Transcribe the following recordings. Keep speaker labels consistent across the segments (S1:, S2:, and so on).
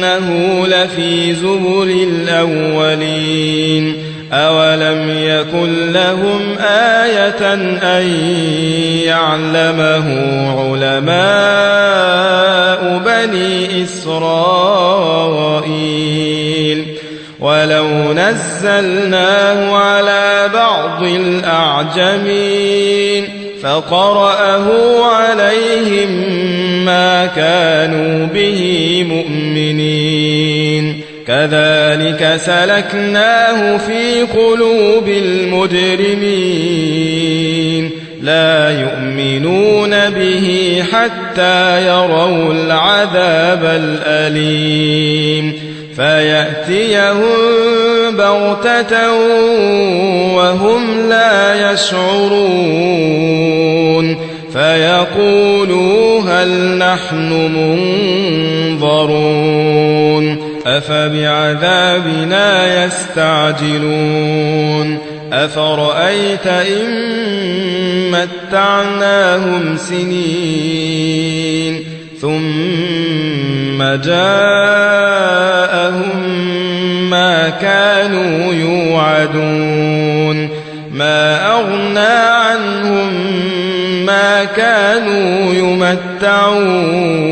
S1: إنه لفي زبر الأولين أولم يكن لهم آية أن يعلمه علماء بني إسرائيل ولو نزلناه على بعض الأعجمين فقرأه عليهم ما كانوا به مؤمنين كذلك سلكناه في قلوب المجرمين لا يؤمنون به حتى يروا العذاب الأليم فيأتيهم بغتة وهم لا يشعرون فيقولوا هل نحن منظرون أفبعذابنا يستعجلون أفرأيت إن متعناهم سنين ثم جاءهم ما كانوا يوعدون ما أغنى عنهم ما كانوا يمتعون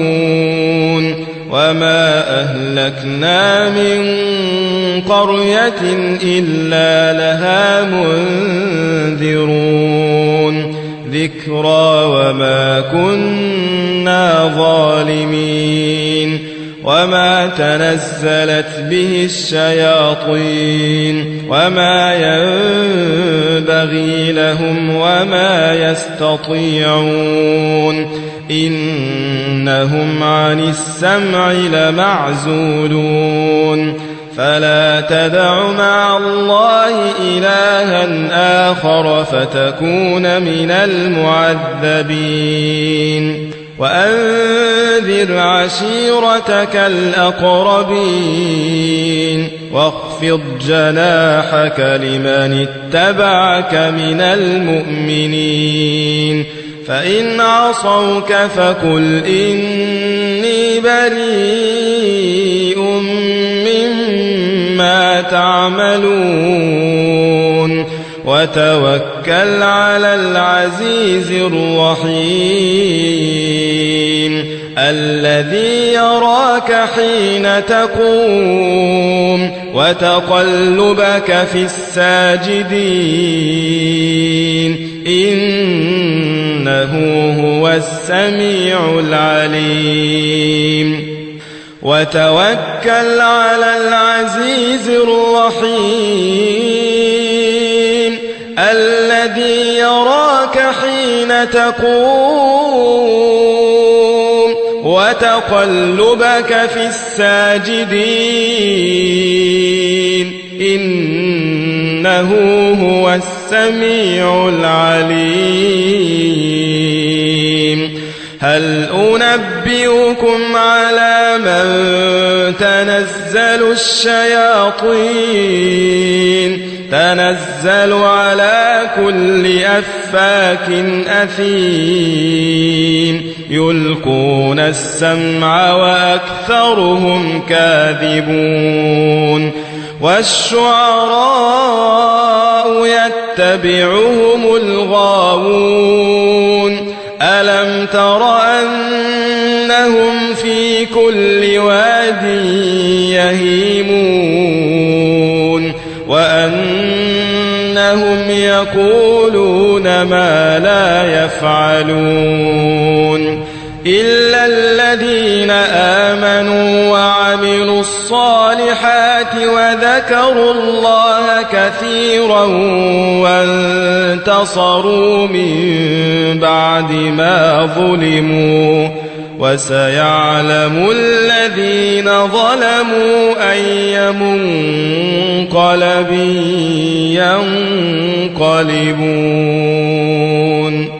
S1: وما أهلكنا من قرية إلا لها منذرون ذكرى وما كنا ظالمين وما تنزلت به الشياطين وما ينبغي لهم وما يستطيعون إنهم عن السمع لمعزولون فلا تدع مع الله إلها آخر فتكون من المعذبين وأنذر عشيرتك الأقربين واخفض جناحك لمن اتبعك من المؤمنين فإن عصوك فقل إني بريء مما تعملون وتوكل على العزيز الرحيم الذي يراك حين تقوم وتقلبك في الساجدين إنه هو السميع العليم وتوكل على العزيز الرحيم الذي يراك حين تقوم وتقلبك في الساجدين إنه هو السميع العليم هل أنبئكم على من تنزل الشياطين تنزل على كل أفاك أثيم يلقون السمع وأكثرهم كاذبون والشعراء يتبعهم الغاوون ألم تر أنهم في كل واد يهيمون وأنهم يقولون ما لا يفعلون إلا الذين آمنوا وعملوا الصالحات وذكروا الله كثيرا وانتصروا من بعد ما ظلموا وسيعلم الذين ظلموا أي منقلب ينقلبون.